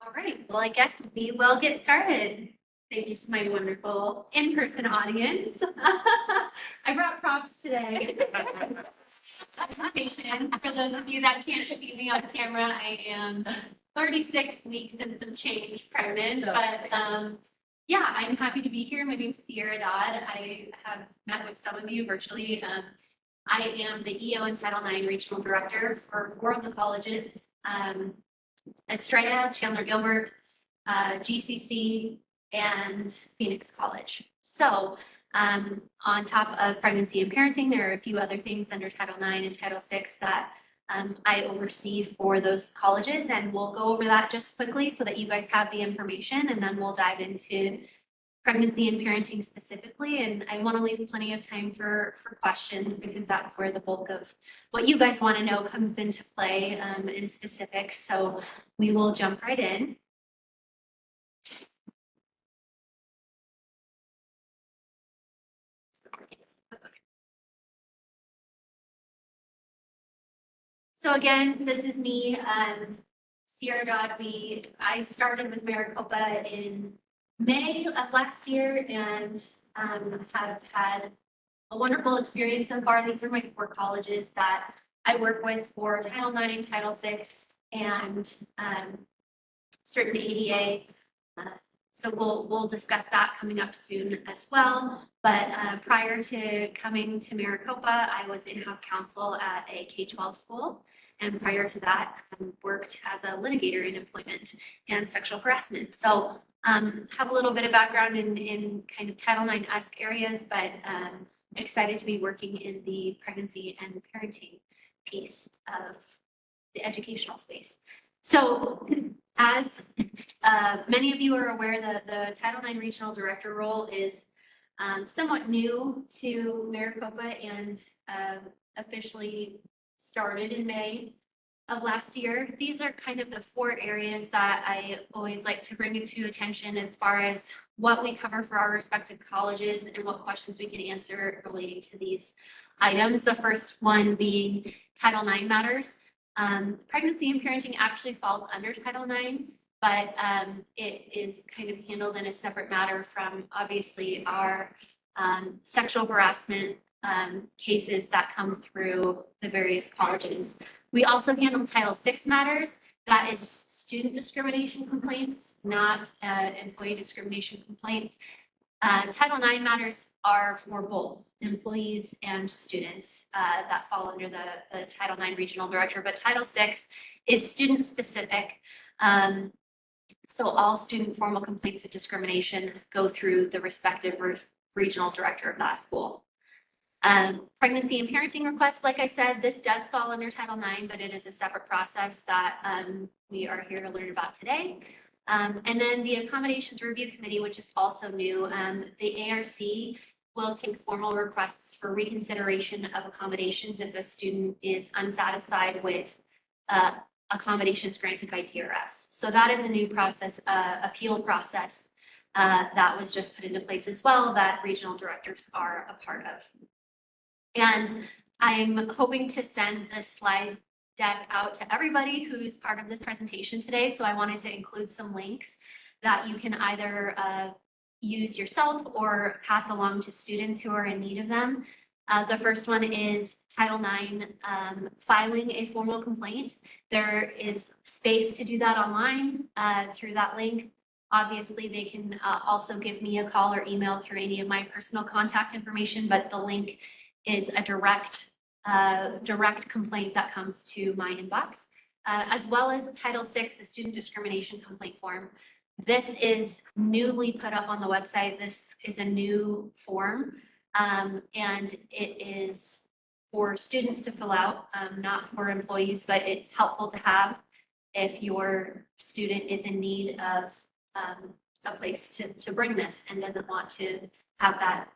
All right, well, I guess we will get started. Thank you to my wonderful in-person audience. I brought props today. Presentation. For those of you that can't see me on camera, I am 36 weeks and some change pregnant, but yeah, I'm happy to be here. My name is Sierra Dodd. I have met with some of you virtually. I am the EO and Title IX Regional Director for 4 of the colleges. Estrella, Chandler Gilbert, GCC, and Phoenix College. So on top of pregnancy and parenting, there are a few other things under Title IX and Title VI that I oversee for those colleges, and we'll go over that just quickly so that you guys have the information, and then we'll dive into pregnancy and parenting specifically. And I want to leave plenty of time for questions because that's where the bulk of what you guys want to know comes into play in specifics. So we will jump right in. That's okay. So again, this is me, Sierra Dodd. I started with Maricopa in May of last year and have had a wonderful experience so far. These are my 4 colleges that I work with for Title IX, Title VI, and certain ADA. So we'll discuss that coming up soon as well. But prior to coming to Maricopa, I was in-house counsel at a K-12 school. And prior to that, I worked as a litigator in employment and sexual harassment. So have a little bit of background in kind of Title IX-esque areas, but excited to be working in the pregnancy and parenting piece of the educational space. So as many of you are aware, the Title IX Regional Director role is somewhat new to Maricopa and officially started in May of last year. These are kind of the 4 areas that I always like to bring into attention as far as what we cover for our respective colleges and what questions we can answer relating to these items. The first one being Title IX matters. Pregnancy and parenting actually falls under Title IX, but it is kind of handled in a separate matter from obviously our sexual harassment cases that come through the various colleges. We also handle Title VI matters. That is student discrimination complaints, not employee discrimination complaints. Title IX matters are for both employees and students that fall under the Title IX Regional Director, but Title VI is student specific. So all student formal complaints of discrimination go through the respective regional director of that school. Pregnancy and parenting requests, like I said, this does fall under Title IX, but it is a separate process that we are here to learn about today. And then the Accommodations Review Committee, which is also new, the ARC will take formal requests for reconsideration of accommodations if a student is unsatisfied with accommodations granted by DRS. So that is a new process, appeal process that was just put into place as well that regional directors are a part of. And I'm hoping to send this slide deck out to everybody who's part of this presentation today. So I wanted to include some links that you can either use yourself or pass along to students who are in need of them. The first one is Title IX filing a formal complaint. There is space to do that online through that link. Obviously, they can also give me a call or email through any of my personal contact information, but the link is a direct complaint that comes to my inbox, as well as Title VI, the student discrimination complaint form. This is newly put up on the website. This is a new form, and it is for students to fill out, not for employees, but it's helpful to have if your student is in need of a place to bring this and doesn't want to have that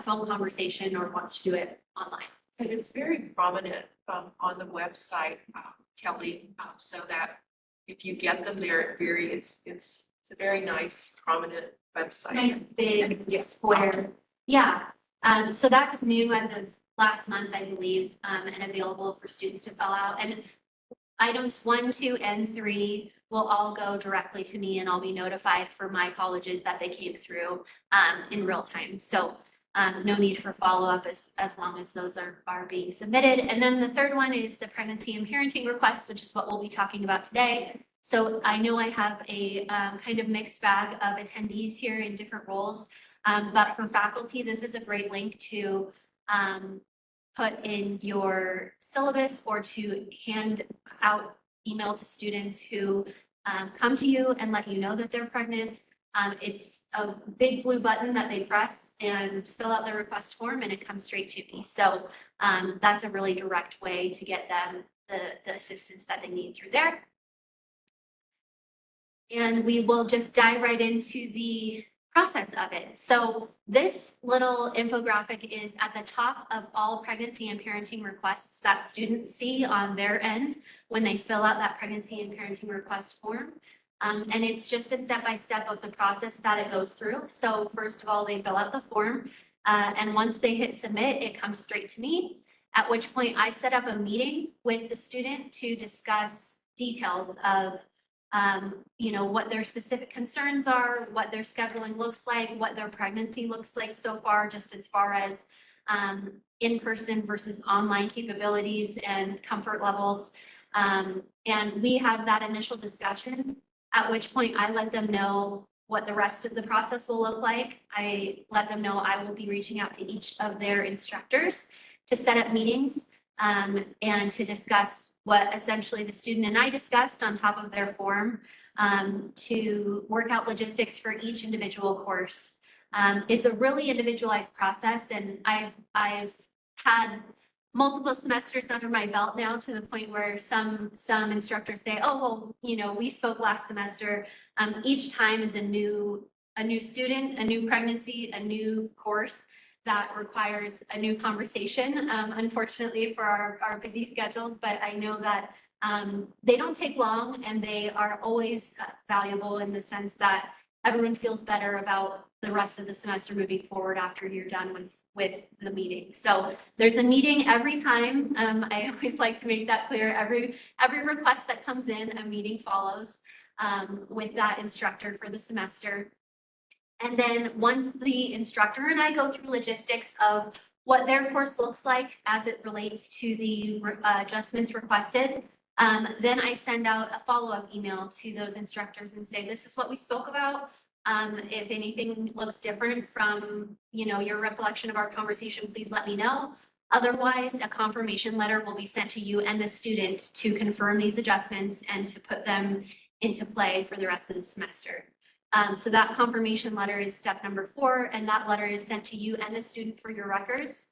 phone conversation or wants to do it online. And it's very prominent on the website, Kelly, so that if you get them there, it's a very nice, prominent website. Nice big square. Yeah. So that's new as of last month, I believe, and available for students to fill out. And items 1, 2, and 3 will all go directly to me and I'll be notified for my colleges that they came through in real time. So no need for follow-up as long as those are being submitted. And then the third one is the pregnancy and parenting request, which is what we'll be talking about today. So I know I have a kind of mixed bag of attendees here in different roles. But for faculty, this is a great link to put in your syllabus or to hand out email to students who come to you and let you know that they're pregnant. It's a big blue button that they press and fill out the request form and it comes straight to me. So that's a really direct way to get them the assistance that they need through there. And we will just dive right into the process of it. So this little infographic is at the top of all pregnancy and parenting requests that students see on their end when they fill out that pregnancy and parenting request form. And it's just a step-by-step of the process that it goes through. So first of all, they fill out the form. And once they hit submit, it comes straight to me, at which point I set up a meeting with the student to discuss details of what their specific concerns are, what their scheduling looks like, what their pregnancy looks like so far, just as far as in-person versus online capabilities and comfort levels. And we have that initial discussion, at which point I let them know what the rest of the process will look like. I let them know I will be reaching out to each of their instructors to set up meetings and to discuss what essentially the student and I discussed on top of their form to work out logistics for each individual course. It's a really individualized process, and I've had multiple semesters under my belt now to the point where some instructors say, oh, well, we spoke last semester. Each time is a new student, a new pregnancy, a new course that requires a new conversation, unfortunately for our busy schedules, but I know that they don't take long and they are always valuable in the sense that everyone feels better about the rest of the semester moving forward after you're done with the meeting. So there's a meeting every time. I always like to make that clear. Every request that comes in, a meeting follows with that instructor for the semester. And then once the instructor and I go through logistics of what their course looks like as it relates to the adjustments requested, then I send out a follow-up email to those instructors and say, this is what we spoke about. If anything looks different from, your recollection of our conversation, please let me know. Otherwise, a confirmation letter will be sent to you and the student to confirm these adjustments and to put them into play for the rest of the semester. So that confirmation letter is step number 4, and that letter is sent to you and the student for your records.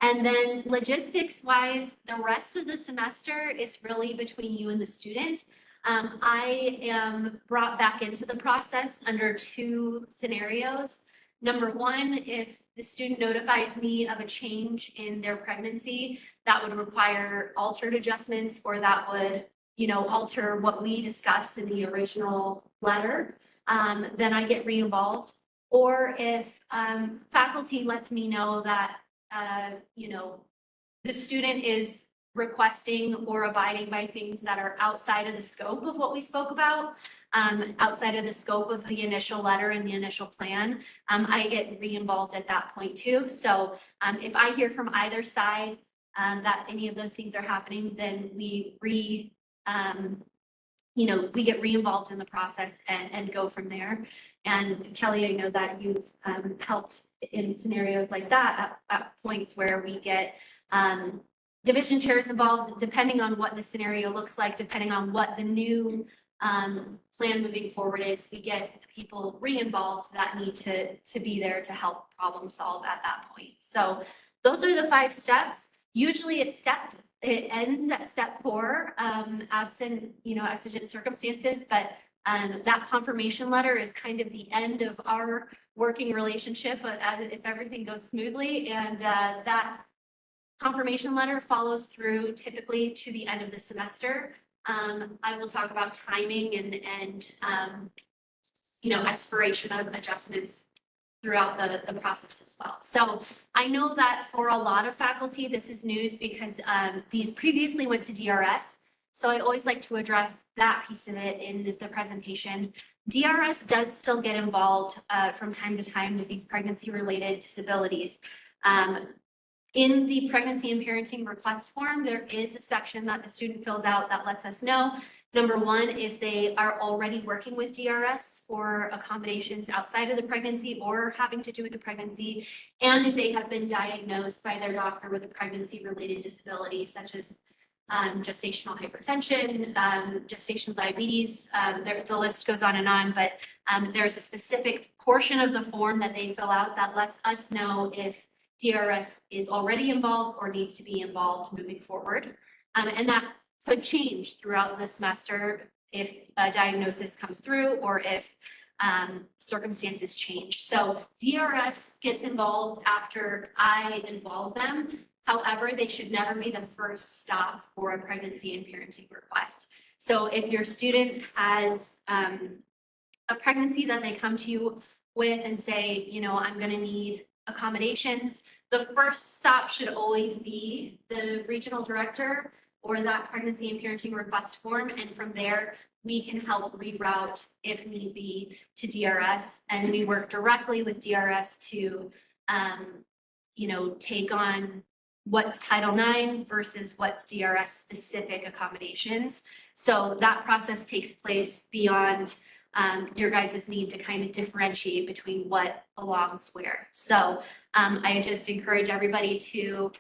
And then logistics wise, the rest of the semester is really between you and the student. I am brought back into the process under 2 scenarios. Number 1, if the student notifies me of a change in their pregnancy, that would require altered adjustments, or that would, alter what we discussed in the original letter. Then I get re-involved. Or if faculty lets me know that, the student is requesting or abiding by things that are outside of the scope of what we spoke about, outside of the scope of the initial letter and the initial plan, I get re-involved at that point too. So if I hear from either side that any of those things are happening, then we get re-involved in the process and go from there. And Kelly, I know that you've helped in scenarios like that at points where we get division chairs involved, depending on what the scenario looks like, depending on what the new plan moving forward is, we get people re-involved that need to be there to help problem solve at that point. So those are the 5 steps. Usually it ends at step 4, absent, exigent circumstances, but that confirmation letter is kind of the end of our working relationship, but if everything goes smoothly, and that confirmation letter follows through typically to the end of the semester. I will talk about timing and expiration of adjustments throughout the process as well. So I know that for a lot of faculty, this is news because these previously went to DRS. So I always like to address that piece of it in the presentation. DRS does still get involved from time to time with these pregnancy-related disabilities. In the pregnancy and parenting request form, there is a section that the student fills out that lets us know, number one, if they are already working with DRS for accommodations outside of the pregnancy or having to do with the pregnancy, and if they have been diagnosed by their doctor with a pregnancy-related disability such as gestational hypertension, gestational diabetes. The list goes on and on, but there's a specific portion of the form that they fill out that lets us know if DRS is already involved or needs to be involved moving forward. And that could change throughout the semester if a diagnosis comes through or if circumstances change. So DRS gets involved after I involve them. However, they should never be the first stop for a pregnancy and parenting request. So if your student has a pregnancy that they come to you with and say, you know, I'm going to need accommodations, the first stop should always be the regional director or that pregnancy and parenting request form. And from there, we can help reroute if need be to DRS. And we work directly with DRS to, you know, take on what's Title IX versus what's DRS specific accommodations. So that process takes place beyond your guys' need to kind of differentiate between what belongs where. So I just encourage everybody to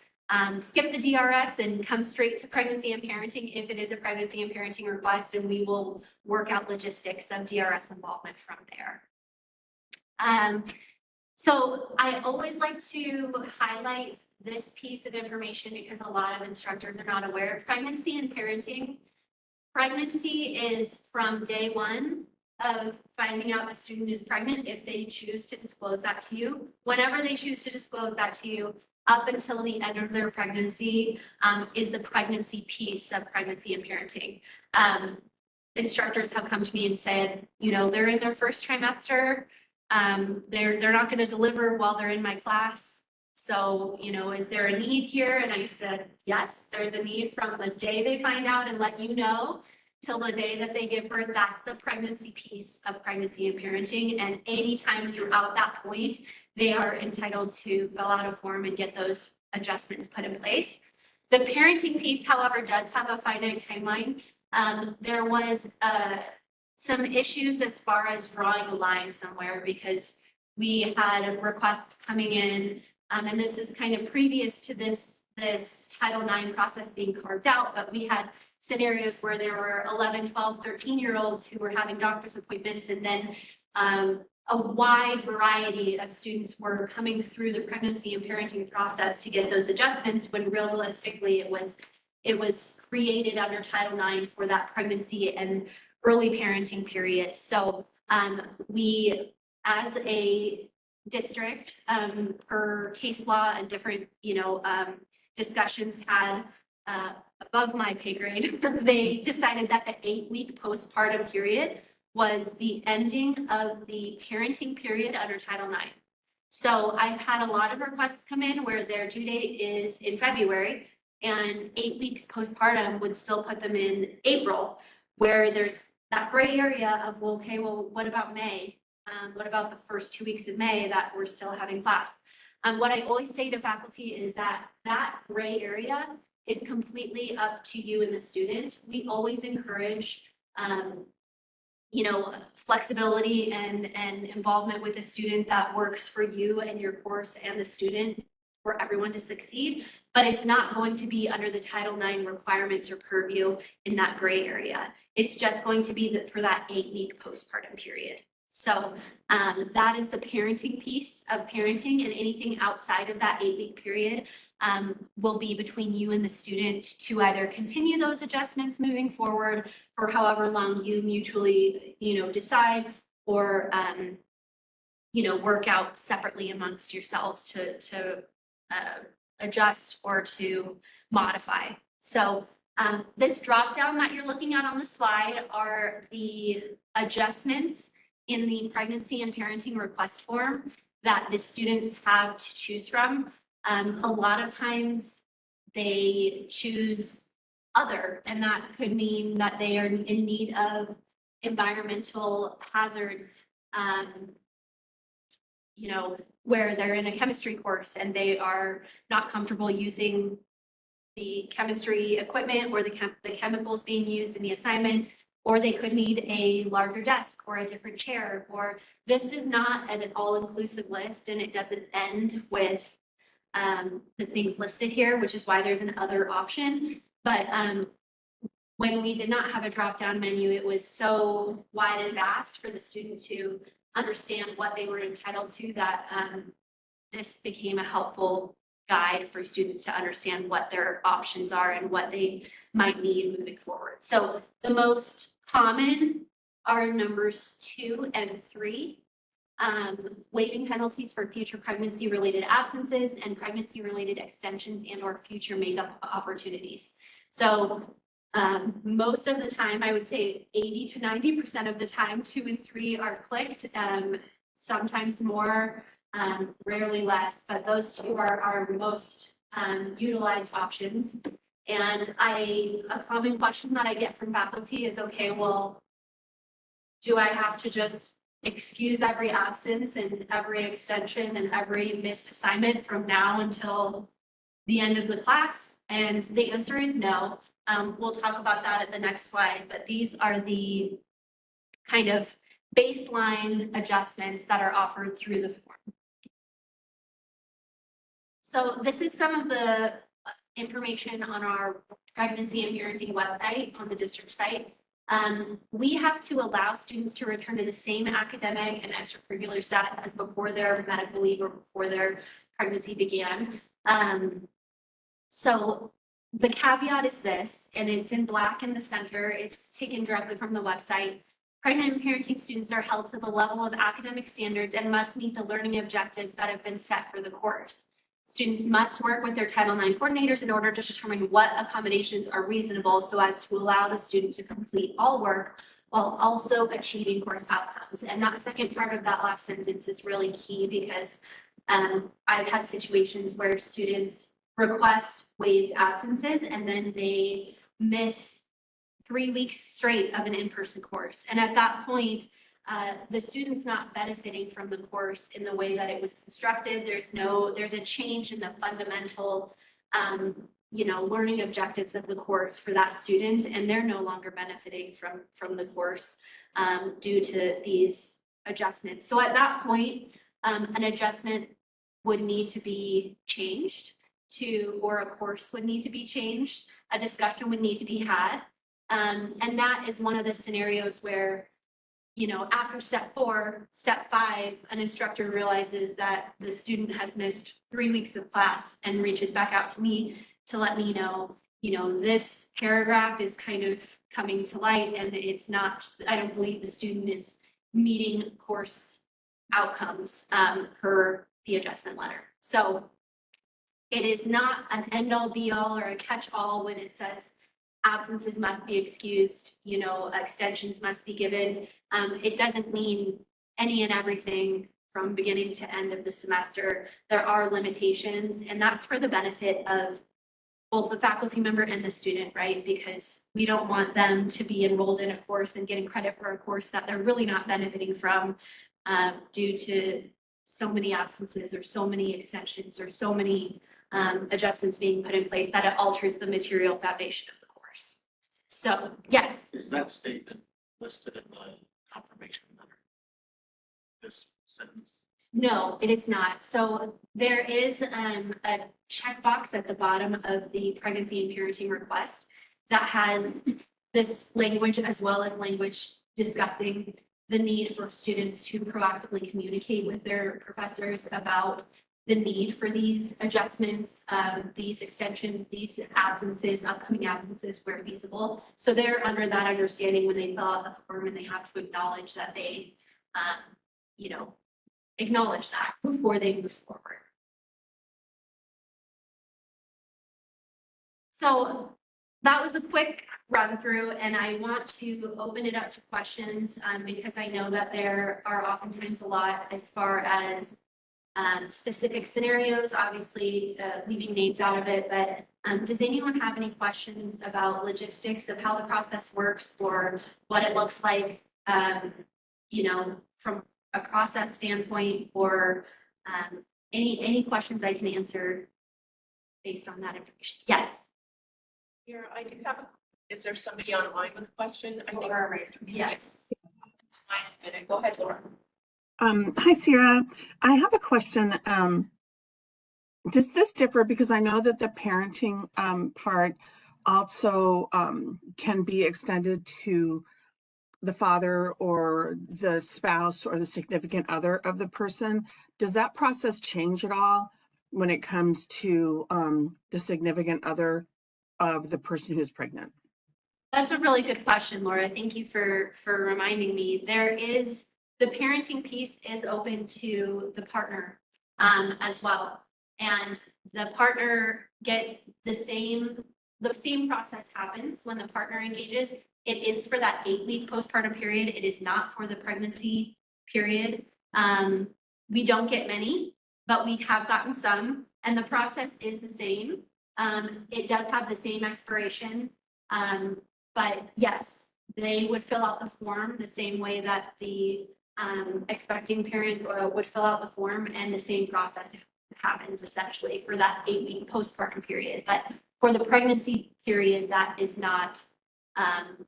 skip the DRS and come straight to pregnancy and parenting if it is a pregnancy and parenting request, and we will work out logistics of DRS involvement from there. So I always like to highlight this piece of information because a lot of instructors are not aware of pregnancy and parenting. Pregnancy is from day one of finding out the student is pregnant if they choose to disclose that to you. Whenever they choose to disclose that to you, up until the end of their pregnancy is the pregnancy piece of pregnancy and parenting. Instructors have come to me and said, you know, they're in their first trimester. They're not going to deliver while they're in my class. So, you know, is there a need here? And I said, yes, there's a need from the day they find out and let you know till the day that they give birth. That's the pregnancy piece of pregnancy and parenting. And anytime throughout that point, they are entitled to fill out a form and get those adjustments put in place. The parenting piece, however, does have a finite timeline. There was some issues as far as drawing a line somewhere because we had requests coming in, and this is kind of previous to this Title IX process being carved out, but we had scenarios where there were 11, 12, 13-year-olds who were having doctor's appointments, and then a wide variety of students were coming through the pregnancy and parenting process to get those adjustments when realistically it was created under Title IX for that pregnancy and early parenting period. So we, as a district, per case law and different, you know, discussions had above my pay grade, they decided that the 8-week postpartum period was the ending of the parenting period under Title IX. So I've had a lot of requests come in where their due date is in February and 8 weeks postpartum would still put them in April, where there's that gray area of, well, okay, well, what about May? What about the first 2 weeks of May that we're still having class? What I always say to faculty is that that gray area is completely up to you and the student. We always encourage, you know, flexibility and involvement with the student that works for you and your course and the student for everyone to succeed, but it's not going to be under the Title IX requirements or purview in that gray area. It's just going to be for that 8-week postpartum period. So that is the parenting piece of parenting, and anything outside of that 8-week period will be between you and the student to either continue those adjustments moving forward for however long you mutually, you know, decide, or you know, work out separately amongst yourselves to adjust or to modify. So this drop down that you're looking at on the slide are the adjustments in the pregnancy and parenting request form that the students have to choose from. A lot of times they choose other, and that could mean that they are in need of environmental hazards, you know, where they're in a chemistry course and they are not comfortable using the chemistry equipment or the chemicals being used in the assignment, or they could need a larger desk or a different chair, or this is not an all-inclusive list and it doesn't end with the things listed here, which is why there's an other option. But when we did not have a drop-down menu, it was so wide and vast for the student to understand what they were entitled to that this became a helpful guide for students to understand what their options are and what they might need moving forward. So the most common are numbers 2 and 3. Waiving penalties for future pregnancy-related absences and pregnancy-related extensions and/or future makeup opportunities. So most of the time, I would say 80 to 90% of the time, 2 and 3 are clicked, sometimes more, rarely less, but those two are our most utilized options. And a common question that I get from faculty is, okay, well, do I have to just excuse every absence and every extension and every missed assignment from now until the end of the class? And the answer is no. We'll talk about that at the next slide, but these are the kind of baseline adjustments that are offered through the form. So this is some of the information on our pregnancy and parenting website on the district site. We have to allow students to return to the same academic and extracurricular status as before their medical leave or before their pregnancy began. So the caveat is this, and it's in black in the center. It's taken directly from the website. Pregnant and parenting students are held to the level of academic standards and must meet the learning objectives that have been set for the course. Students must work with their Title IX coordinators in order to determine what accommodations are reasonable so as to allow the student to complete all work while also achieving course outcomes. And that second part of that last sentence is really key because I've had situations where students request waived absences and then they miss 3 weeks straight of an in-person course. And at that point, the student's not benefiting from the course in the way that it was constructed. There's a change in the fundamental, learning objectives of the course for that student, and they're no longer benefiting from the course due to these adjustments. So at that point, an adjustment would need to be changed or a course would need to be changed. A discussion would need to be had. And that is one of the scenarios where, after step 4, step 5, an instructor realizes that the student has missed 3 weeks of class and reaches back out to me to let me know, this paragraph is kind of coming to light and it's not, I don't believe the student is meeting course outcomes per the adjustment letter. So it is not an end-all be-all or a catch-all when it says absences must be excused, extensions must be given. It doesn't mean any and everything from beginning to end of the semester. There are limitations, and that's for the benefit of both the faculty member and the student, right? Because we don't want them to be enrolled in a course and getting credit for a course that they're really not benefiting from due to so many absences or so many extensions or so many adjustments being put in place that it alters the material foundation of the course. So, yes. Is that statement listed in the confirmation letter? This sentence? No, it is not. So there is a checkbox at the bottom of the pregnancy and parenting request that has this language as well as language discussing the need for students to proactively communicate with their professors about the need for these adjustments, these extensions, these absences, upcoming absences where feasible. So they're under that understanding when they fill out the form and they have to acknowledge that they, acknowledge that before they move forward. So that was a quick run through, and I want to open it up to questions because I know that there are oftentimes a lot as far as specific scenarios, obviously leaving names out of it, but does anyone have any questions about logistics of how the process works or what it looks like, from a process standpoint, or any questions I can answer based on that information? Yes. Here, I do have, is there somebody online with a question? I think. Laura raised her hand. Yes. Go ahead, Laura. Hi, Sierra. I have a question. Does this differ? Because I know that the parenting part also can be extended to the father or the spouse or the significant other of the person. Does that process change at all when it comes to the significant other of the person who's pregnant? That's a really good question, Laura. Thank you for reminding me. The parenting piece is open to the partner as well. And the partner gets the same process happens when the partner engages. It is for that 8-week postpartum period. It is not for the pregnancy period. We don't get many, but we have gotten some, and the process is the same. It does have the same expiration. But yes, they would fill out the form the same way that the expecting parent would fill out the form, and the same process happens essentially for that 8-week postpartum period. But for the pregnancy period, that is not an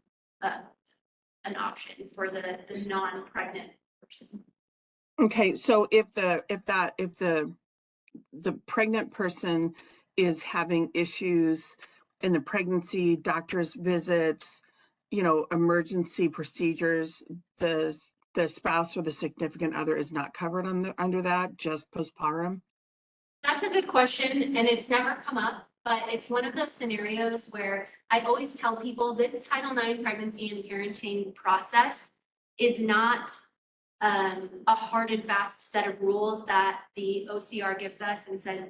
option for the non-pregnant person. Okay, so if the pregnant person is having issues in the pregnancy, doctor's visits, emergency procedures, the spouse or the significant other is not covered under that, just postpartum? That's a good question, and it's never come up, but it's one of those scenarios where I always tell people this Title IX pregnancy and parenting process is not a hard and fast set of rules that the OCR gives us and says,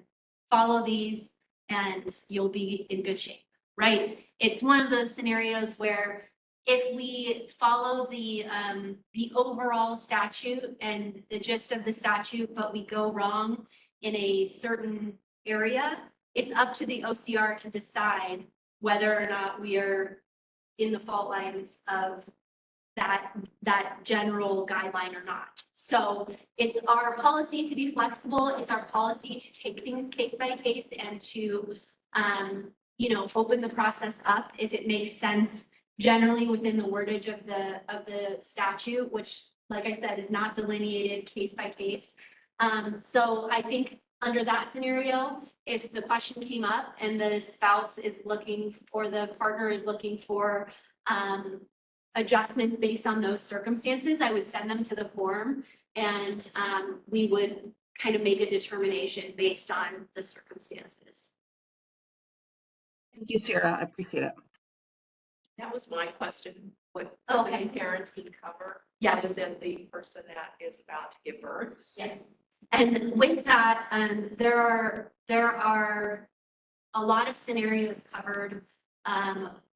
follow these and you'll be in good shape, right? It's one of those scenarios where if we follow the overall statute and the gist of the statute, but we go wrong in a certain area, it's up to the OCR to decide whether or not we are in the fault lines of that general guideline or not. So it's our policy to be flexible. It's our policy to take things case by case and to, open the process up if it makes sense generally within the wordage of the statute, which, like I said, is not delineated case by case. So I think under that scenario, if the question came up and the spouse is looking or the partner is looking for adjustments based on those circumstances, I would send them to the form and we would kind of make a determination based on the circumstances. Thank you, Sarah. I appreciate it. That was my question. What Okay. parenting cover? Yes. Other than the person that is about to give birth? Yes. And with that, there are a lot of scenarios covered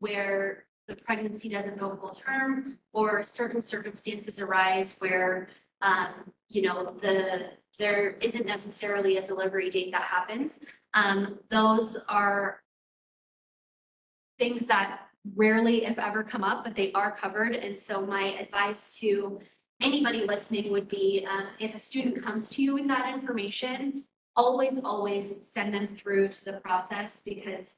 where the pregnancy doesn't go full term, or certain circumstances arise where there isn't necessarily a delivery date that happens. Those are things that rarely, if ever, come up, but they are covered. And so my advice to anybody listening would be, if a student comes to you with that information, always send them through to the process, because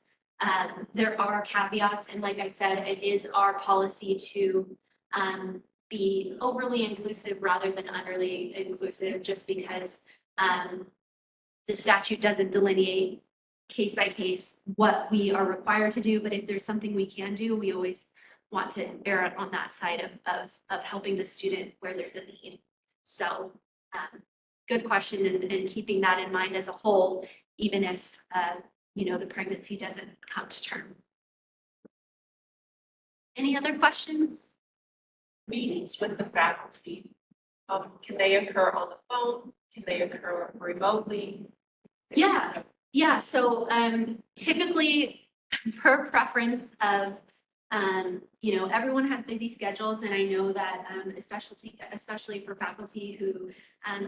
there are caveats. And like I said, it is our policy to be overly inclusive rather than utterly inclusive, just because the statute doesn't delineate case by case what we are required to do. But if there's something we can do, we always want to err on that side of helping the student where there's a need. So good question, and keeping that in mind as a whole, even if the pregnancy doesn't come to term. Any other questions? Meetings with the faculty, can they occur on the phone? Can they occur remotely? Yeah. So typically, per preference of You know, everyone has busy schedules, and I know that especially for faculty who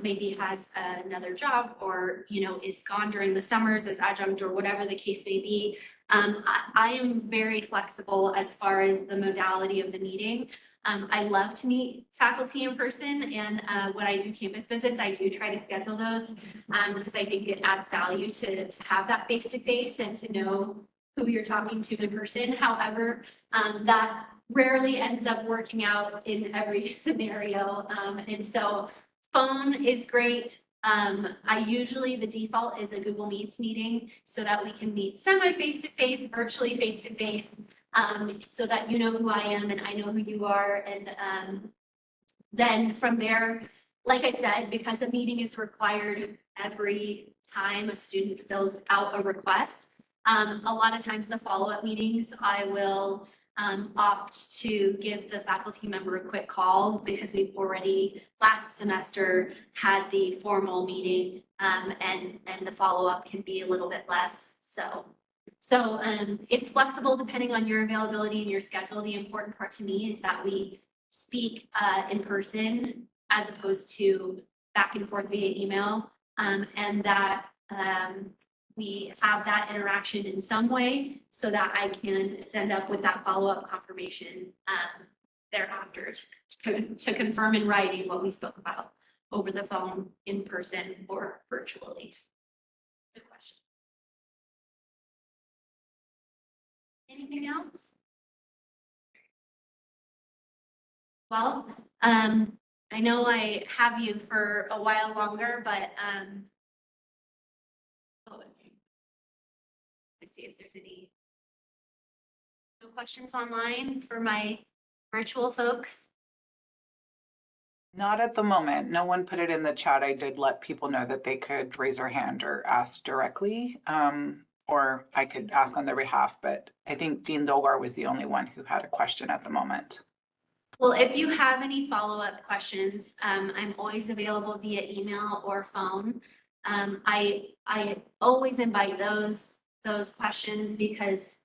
maybe has another job or, you know, is gone during the summers as adjunct or whatever the case may be. I am very flexible as far as the modality of the meeting. I love to meet faculty in person, and when I do campus visits, I do try to schedule those because I think it adds value to have that face-to-face and to know who you're talking to in person. However, that rarely ends up working out in every scenario. And so phone is great. I usually, the default is a Google Meets meeting so that we can meet semi face-to-face, virtually face-to-face, so that you know who I am and I know who you are. And then from there, like I said, because a meeting is required every time a student fills out a request, a lot of times the follow-up meetings, I will opt to give the faculty member a quick call because we've already last semester had the formal meeting, and the follow-up can be a little bit less. So it's flexible depending on your availability and your schedule. The important part to me is that we speak in person as opposed to back and forth via email, and that we have that interaction in some way so that I can send up with that follow-up confirmation thereafter to confirm in writing what we spoke about over the phone, in person, or virtually. Good question. Anything else? Well, I know I have you for a while longer, but let's see if there's any no questions online for my virtual folks. Not at the moment. No one put it in the chat. I did let people know that they could raise their hand or ask directly, or I could ask on their behalf, but I think Dean Dolgar was the only one who had a question at the moment. Well, if you have any follow-up questions, I'm always available via email or phone. I always invite those questions because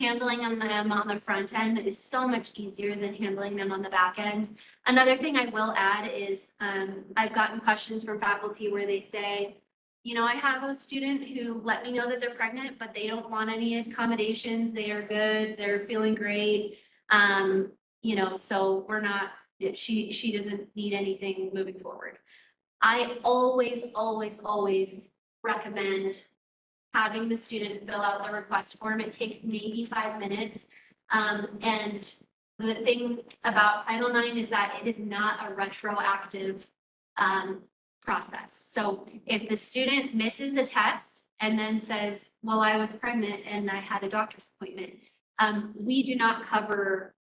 handling them on the front end is so much easier than handling them on the back end. Another thing I will add is I've gotten questions from faculty where they say, you know, I have a student who let me know that they're pregnant, but they don't want any accommodations. They are good. They're feeling great. You know, so we're not, she doesn't need anything moving forward. I always recommend having the student fill out the request form. It takes maybe 5 minutes. And the thing about Title IX is that it is not a retroactive process. So if the student misses a test and then says, well, I was pregnant and I had a doctor's appointment, we do not cover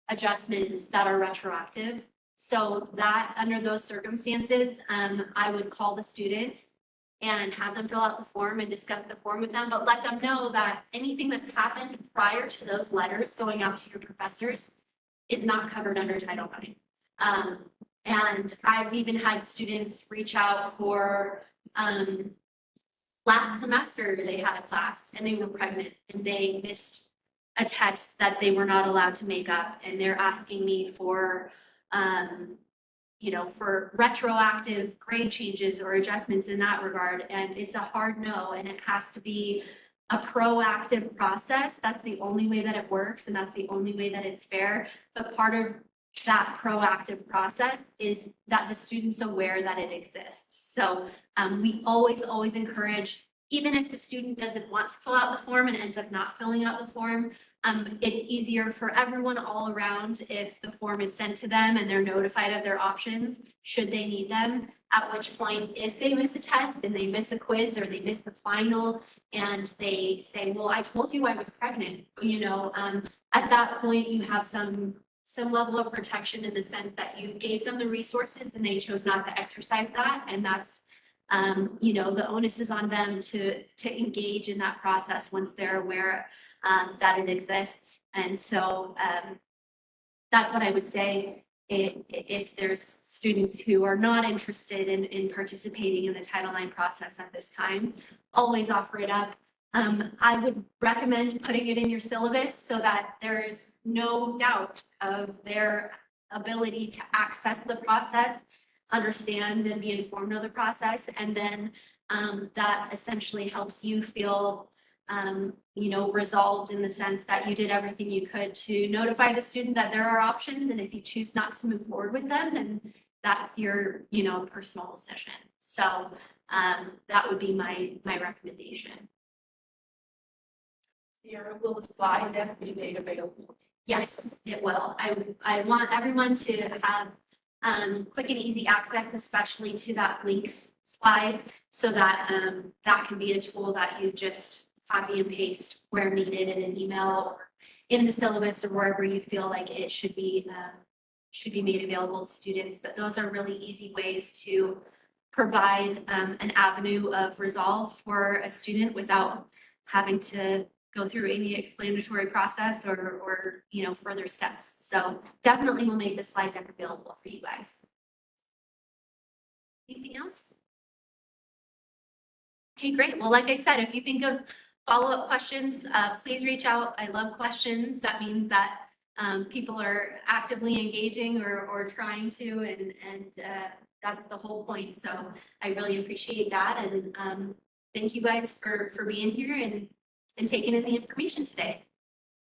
adjustments that are retroactive. So that under those circumstances, I would call the student and have them fill out the form and discuss the form with them, but let them know that anything that's happened prior to those letters going out to your professors is not covered under Title IX. And I've even had students reach out for, last semester, they had a class and they were pregnant and they missed a test that they were not allowed to make up. And they're asking me for, you know, for retroactive grade changes or adjustments in that regard. And it's a hard no, and it has to be a proactive process. That's the only way that it works, and that's the only way that it's fair. But part of that proactive process is that the student's aware that it exists. So we always encourage, even if the student doesn't want to fill out the form and ends up not filling out the form, it's easier for everyone all around if the form is sent to them and they're notified of their options should they need them. At which point, if they miss a test and they miss a quiz or they miss the final and they say, well, I told you I was pregnant, you know, at that point you have some level of protection in the sense that you gave them the resources and they chose not to exercise that. And that's, you know, the onus is on them to engage in that process once they're aware that it exists. And so that's what I would say. If there's students who are not interested in participating in the Title IX process at this time, always offer it up. I would recommend putting it in your syllabus so that there's no doubt of their ability to access the process, understand and be informed of the process, and then that essentially helps you feel resolved in the sense that you did everything you could to notify the student that there are options, and if you choose not to move forward with them, then that's your, personal decision. So that would be my recommendation. Sierra, will the slide deck be made available? Yes, it will. I want everyone to have quick and easy access, especially to that links slide, so that that can be a tool that you just copy and paste where needed in an email or in the syllabus or wherever you feel like it should be made available to students. But those are really easy ways to provide an avenue of resolve for a student without having to go through any explanatory process or further steps. So definitely we'll make this slide deck available for you guys. Anything else? Okay, great. Well, like I said, if you think of follow-up questions, please reach out. I love questions. That means that people are actively engaging or trying to, and that's the whole point. So I really appreciate that. And thank you guys for being here and taking in the information today.